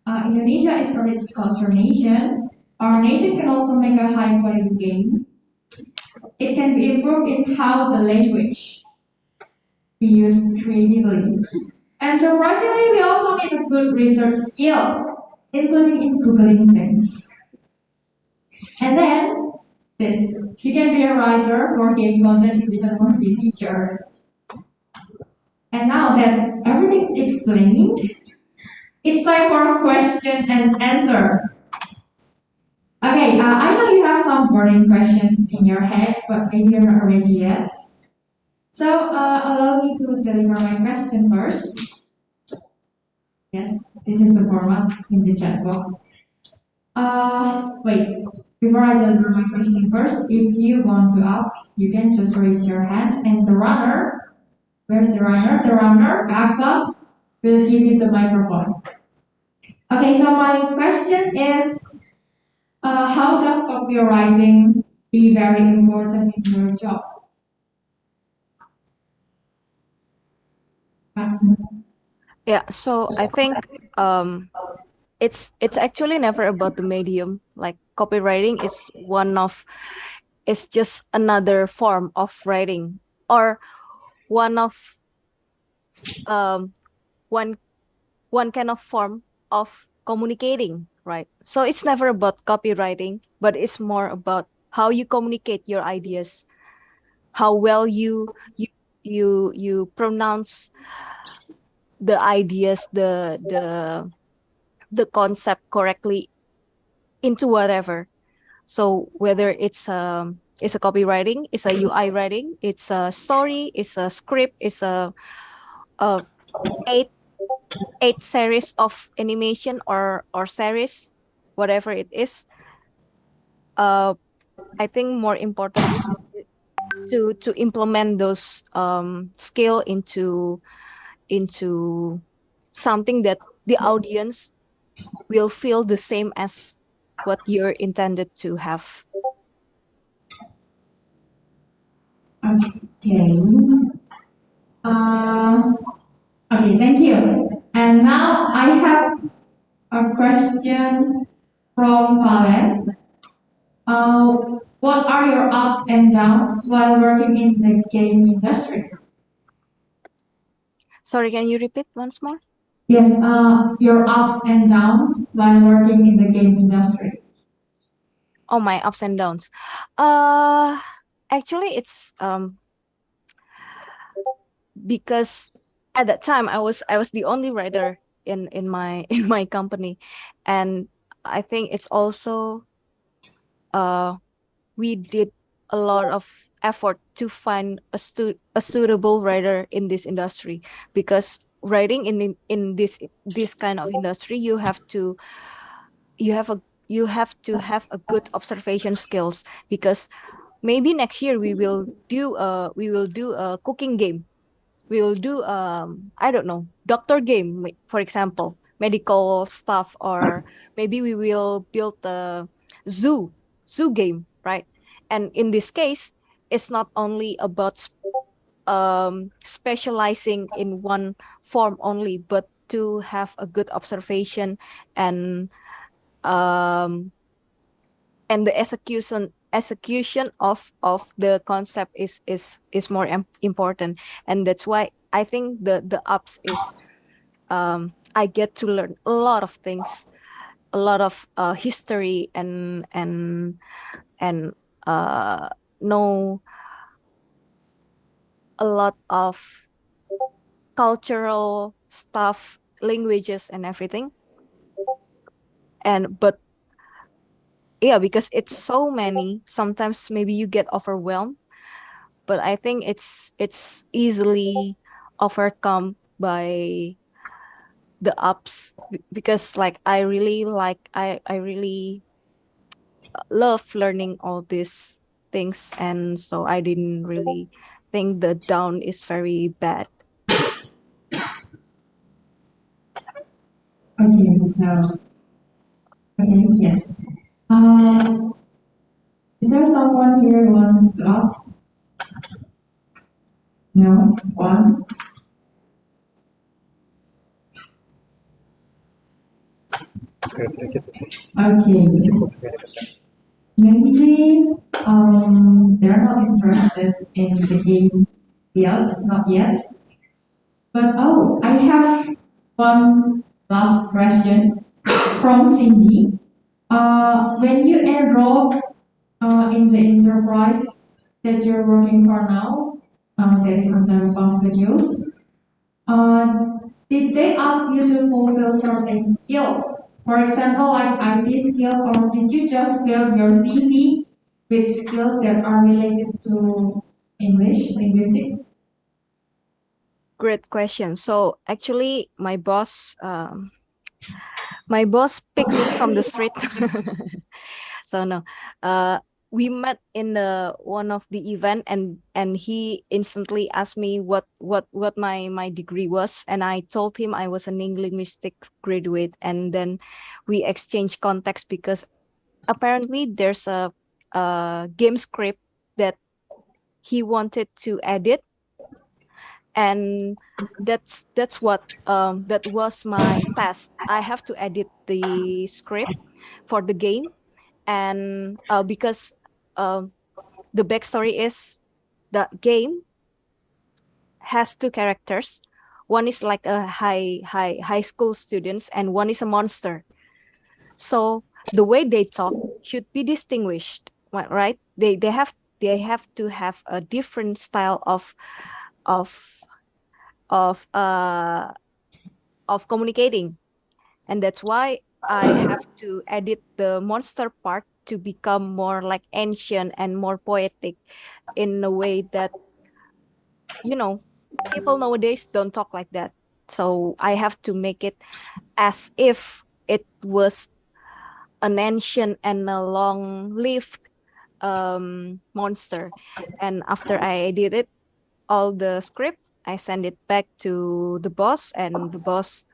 Indonesia is a rich culture nation. Our nation can also make a high quality game. It can be improved in how the language be used creatively. And surprisingly, we also need a good research skill, including in Googling things. And then, this, you can be a writer, or game content editor, or be a teacher. And now that everything's explained, it's time for a question and answer. Okay, I know you have some burning questions in your head, but maybe you're not ready yet. So, allow me to deliver my question first. Yes, this is the format in the chat box. Wait, before I deliver my question first, if you want to ask, you can just raise your hand, and the runner, where's the runner? The runner, Aksa, will give you the microphone. Okay, so my question is, how does copywriting be very important in your job? Yeah, so I think it's actually never about the medium. Like copywriting is it's just another form of writing, or one of one kind of form of communicating, right? So it's never about copywriting, but it's more about how you communicate your ideas, how well you pronounce the ideas, the concept correctly into whatever. So whether it's a copywriting, it's a UI writing, it's a story, it's a script, it's a eight series of animation or series, whatever it is. I think more important to implement those skill into something that the audience will feel the same as what you're intended to have. Okay. Okay, thank you. And now I have a question from Valen. What are your ups and downs while working in the game industry? Sorry, can you repeat once more? Yes, your ups and downs while working in the game industry. Oh, my ups and downs. Actually, it's because at that time I was the only writer in my in my company, and I think it's also we did a lot of effort to find a suitable writer in this industry, because writing in this kind of industry, you have to have a good observation skills, because maybe next year we will do a cooking game, we will do I don't know, doctor game, for example, medical stuff, or maybe we will build a zoo game, right? And in this case, it's not only about specializing in one form only, but to have a good observation, and um the execution of the concept is more important. And that's why I think the ups is I get to learn a lot of things, a lot of history, and know a lot of cultural stuff, languages, and everything. And but yeah, because it's so many, sometimes maybe you get overwhelmed, but I think it's easily overcome by the ups because like I really love learning all these things, and so I didn't really think the down is very bad. Okay, so okay, yes. Uh, is there someone here who wants to ask? No, one. Okay, maybe they're not interested in the game yet, not yet. But oh, I have one last question from Cindy. When you enrolled in the enterprise that you're working for now, that is under Fun Studios, uh, did they ask you to fulfill certain skills? For example, like IT skills, or did you just fill your CV with skills that are related to English, linguistic? Great question. So actually my boss picked me from the street. So no, we met in the one of the event, and he instantly asked me what my degree was, and I told him I was an English linguistics graduate, and then we exchanged contacts because apparently there's a game script that he wanted to edit, and that's what that was my task. I have to edit the script for the game, and because um, the backstory is the game has two characters. One is like a high school students, and one is a monster. So the way they talk should be distinguished, right? They have to have a different style of of uh of communicating, and that's why I have to edit the monster part to become more like ancient and more poetic in a way that you know people nowadays don't talk like that. So I have to make it as if it was an ancient and a long-lived monster. And after I edit all the script, I send it back to the boss, and the boss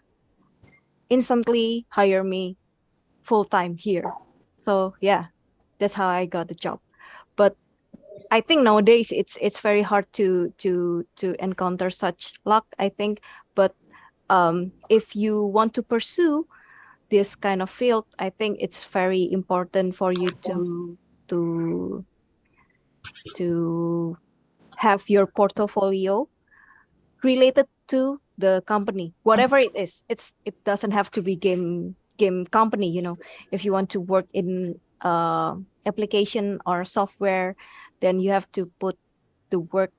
instantly hire me full time here. So yeah, that's how I got the job. But I think nowadays it's very hard to encounter such luck, I think. But if you want to pursue this kind of field, I think it's very important for you to to have your portfolio related to the company, whatever it is. It doesn't have to be game company. If you want to work in application or software, then you have to put the work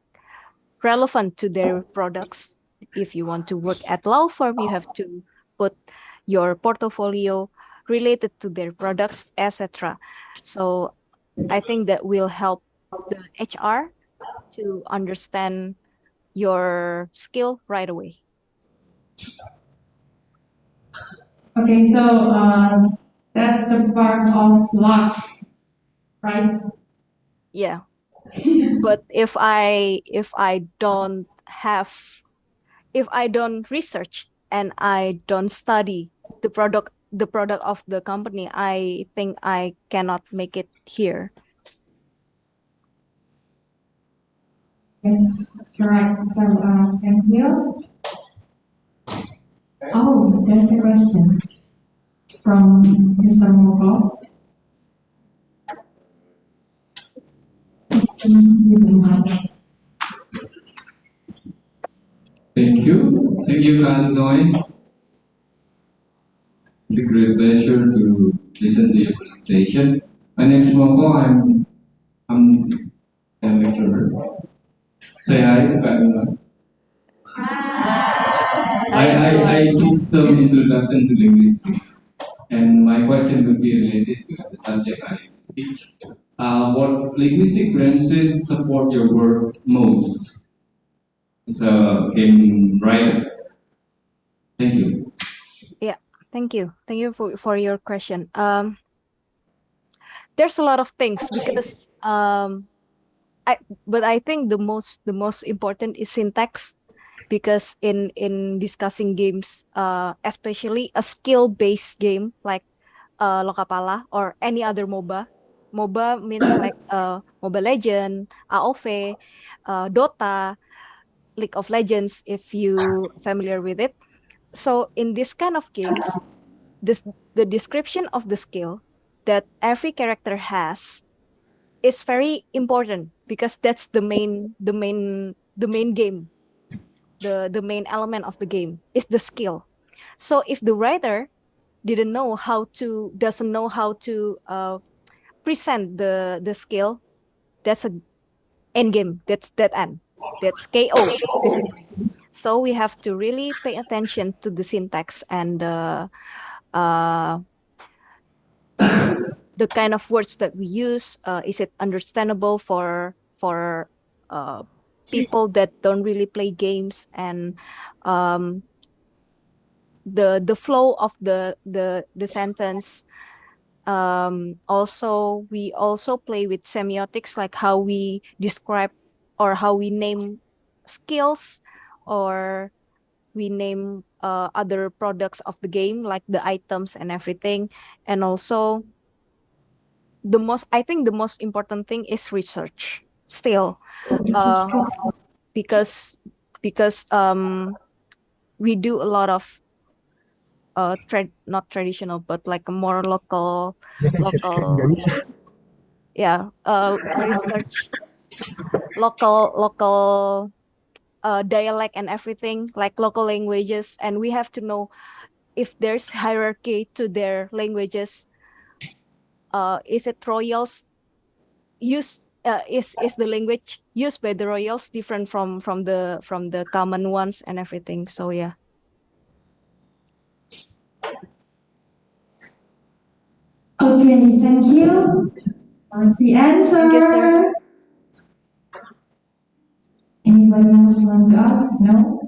relevant to their products. If you want to work at law firm, you have to put your portfolio related to their products, etc. So I think that will help the HR to understand your skill right away. Okay, so that's the part of luck, right? Yeah. But if I don't research and I don't study the product of the company, I think I cannot make it here. Yes, right. So, thank you. Oh, there's a question from Mr. Mogo. Please give me the mic. Thank you. Thank you, Kak Noy. It's a great pleasure to listen to your presentation. My name is Moko. I'm a lecturer. Say hi to Kak Noy. I took some introduction to linguistics, And my question would be related to the subject I teach. What linguistic branches support your work most? So, in writing. Thank you. Yeah, thank you. Thank you for your question. There's a lot of things because I think the most important is syntax, because in discussing games, especially a skill-based game like Lokapala or any other MOBA. MOBA means like Mobile Legend, AoV, Dota, League of Legends, if you familiar with it. So in this kind of games, this the description of the skill that every character has is very important, because that's the main game, the main element of the game is the skill. So if the writer doesn't know how to present the skill, that's a end game. That's dead end. That's KO basically. So we have to really pay attention to the syntax and uh, the kind of words that we use. Is it understandable for people that don't really play games, and um, the flow of the sentence. Also, we also play with semiotics, like how we describe or how we name skills, or we name other products of the game, like the items and everything. And also, I think the most important thing is research still, uh, because we do a lot of not traditional, but like a more local yeah research, local dialect and everything, like local languages, and we have to know if there's hierarchy to their languages. Is it royals use is the language used by the royals different from the common ones and everything? So yeah. Okay, thank you for the answer. Thank you, sir. Anybody else want to ask? No?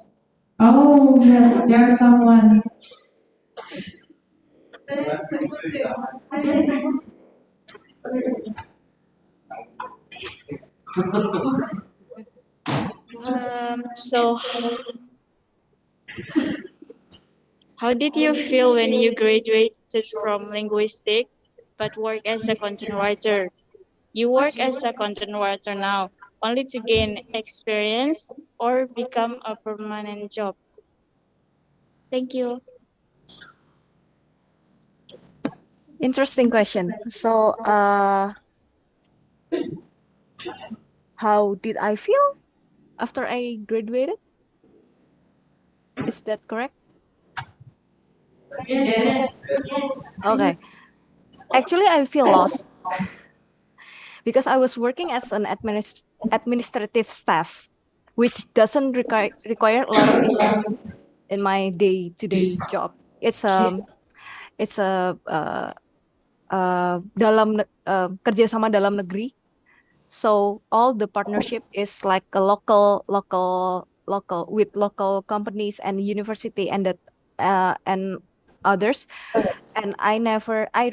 Oh, yes, there's someone. So, how did you feel when you graduated from linguistics but work as a content writer? You work as a content writer now, only to gain experience or become a permanent job. Thank you. Interesting question. So how did I feel after I graduated? Is that correct? Okay. Actually, I feel lost because I was working as an administrative staff, which doesn't require a lot of English in my day-to-day job. It's a kerjasama dalam negeri. So all the partnership is like a local with local companies and university and that and others. And I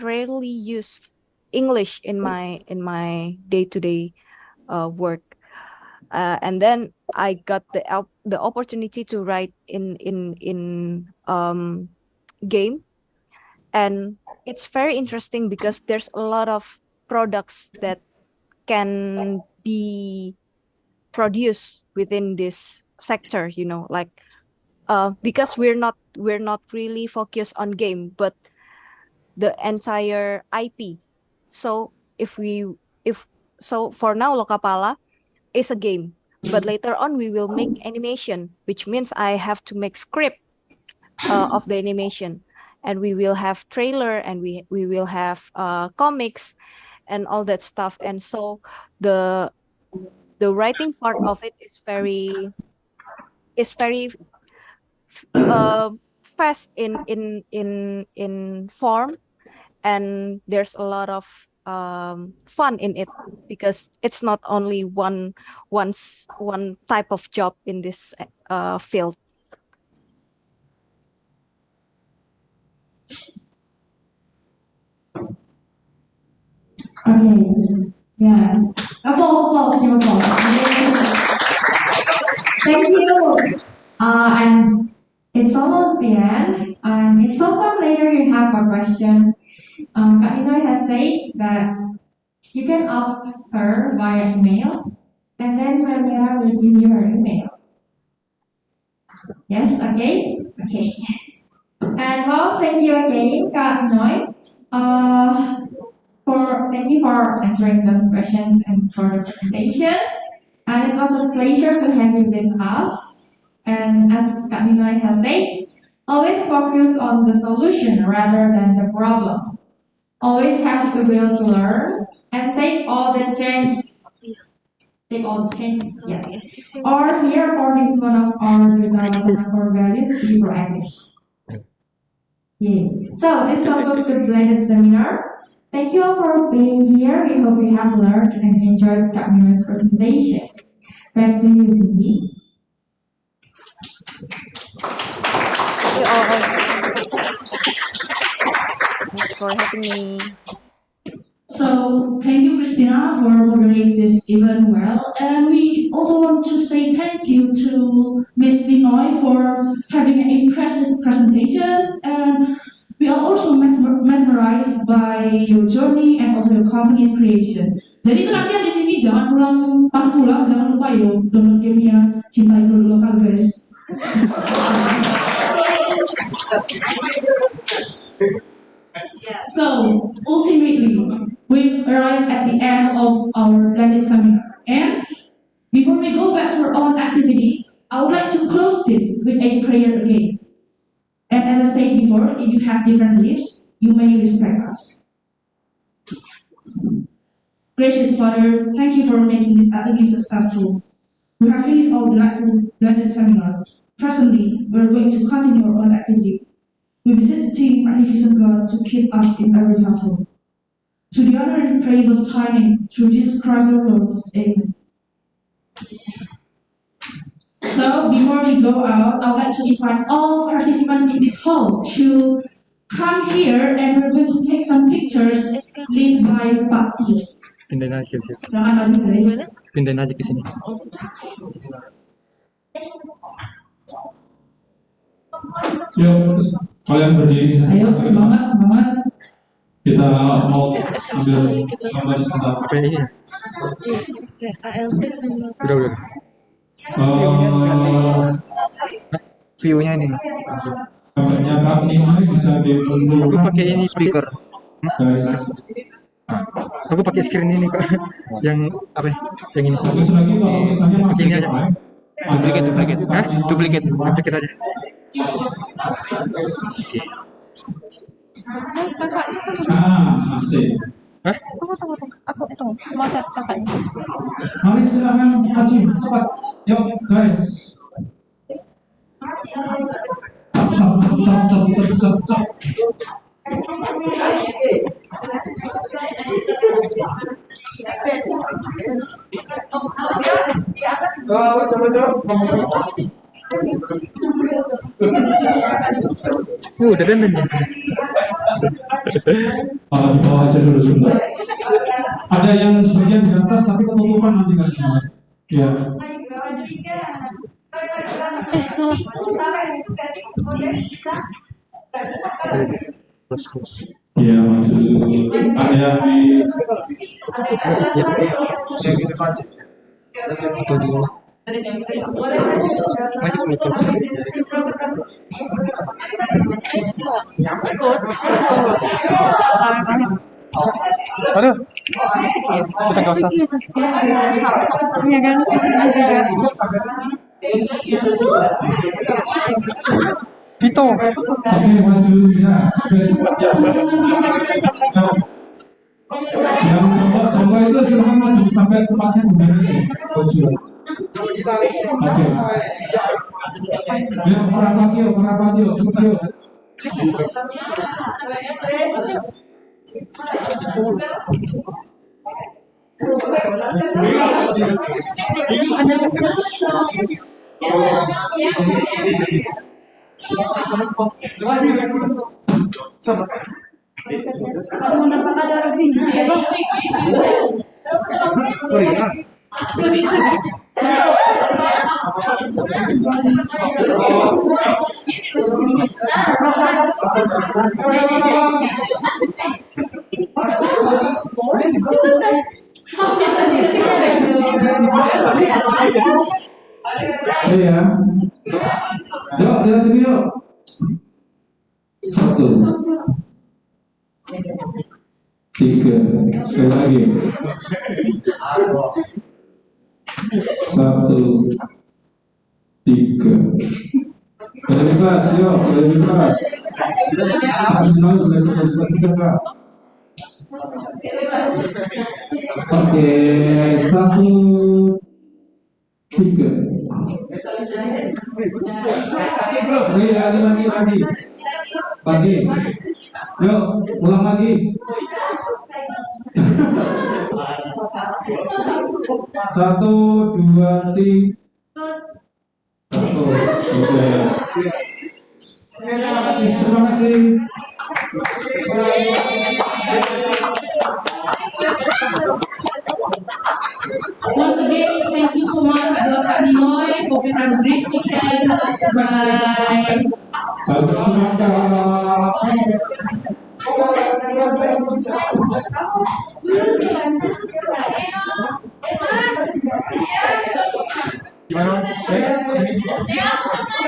rarely use English in my day-to-day work. And then I got the opportunity to write in game, and it's very interesting because there's a lot of products that can be produced within this sector, like because we're not really focused on game, but the entire IP. So if so for now, Lokapala is a game, but later on we will make animation, which means I have to make script of the animation, and we will have trailer, and we will have comics and all that stuff. And so the the writing part of it is very uh fast in form, and there's a lot of fun in it because it's not only one type of job in this field. Okay. Yeah. Applause, give applause. Thank you. And it's almost the end. And if sometime later you have a question, Kak Ninoy has said that you can ask her via email, and then Mira will give you her email. Yes, okay? Okay. And well, thank you again, Kak Ninoy. Thank you for answering those questions and for the presentation. And it was a pleasure to have you with us. And as Kak Ninoy has said, always focus on the solution rather than the problem. Always have the will to learn and take all the changes. Yes. Or here, according to one of our 2000 core values, be proactive. Yeah. So this concludes the blended seminar. Thank you all for being here. We hope you have learned and enjoyed Kak Ninoy's presentation. Back to you, Cindy. Thanks for having me. So thank you, Christina, for moderating this event well. And we also want to say thank you to Ms. Linoy for having an impressive presentation. And we are also mesmerized by your journey and also your company's creation. Jadi terakhir di sini jangan pas pulang jangan lupa yo download gamenya Cintai Produk Lokal, guys. So ultimately, we've arrived at the end of our blended seminar. And before we go back to our own activity, I would like to close this with a prayer again. And as I said before, if you have different beliefs, you may respect us. Gracious Father, thank you for making this activity successful. We have finished our delightful blended seminar. Presently, we are going to continue our own activity. We beseech Thee, magnificent God, to keep us in every battle. To the honor and praise of Thy name, through Jesus Christ our Lord. Amen. So, before we go out, I would like to invite all participants in this hall to come here, and we're going to take some pictures led by Pak Tio. Pindahin aja ke situ. Jangan maju, guys. Pindahin aja ke sini. Yuk, kalian berdiri. Ayo, semangat. Kita mau ambil gambar sebentar. Apa ini? Udah. View-nya ini. Gambarnya kami bisa diunduh. Aku pakai ini speaker. Guys. Aku pakai screen ini kak. Yang apa? Yang ini. Terus lagi kalau misalnya masih Ini aja. Duplicate. Hah? Duplicate aja. Masih. Hah? Tunggu. Aku mau chat kakaknya. Mari silakan Haji, cepat. Yuk guys. Cop. Udah dan. Di bawah aja dulu sebentar. Ada yang sebagian di atas tapi ketutupan nanti kan. Ya. Close. Iya, maksud ada yang di sisi depan. Aduh, kita nggak usah. Ya kan, sisinya juga. Vito. Oke, maju ya. Yang coba itu silahkan maju sampai tempatnya benar. Oke. Yuk, merapat yuk, cepet yuk. Ayo ya. Yuk, lihat sini yuk. 1, 3, sekali lagi. 1, 3. Boleh bebas, yuk, boleh bebas. Semua boleh bebas juga. Oke, 1, 3. Lagi. Yuk, ulang lagi. 1, 2, 3. Oke. Terima kasih. Once again, thank you so much buat Kak Ninoy. Hope you have a great weekend. Bye. Salam semangat.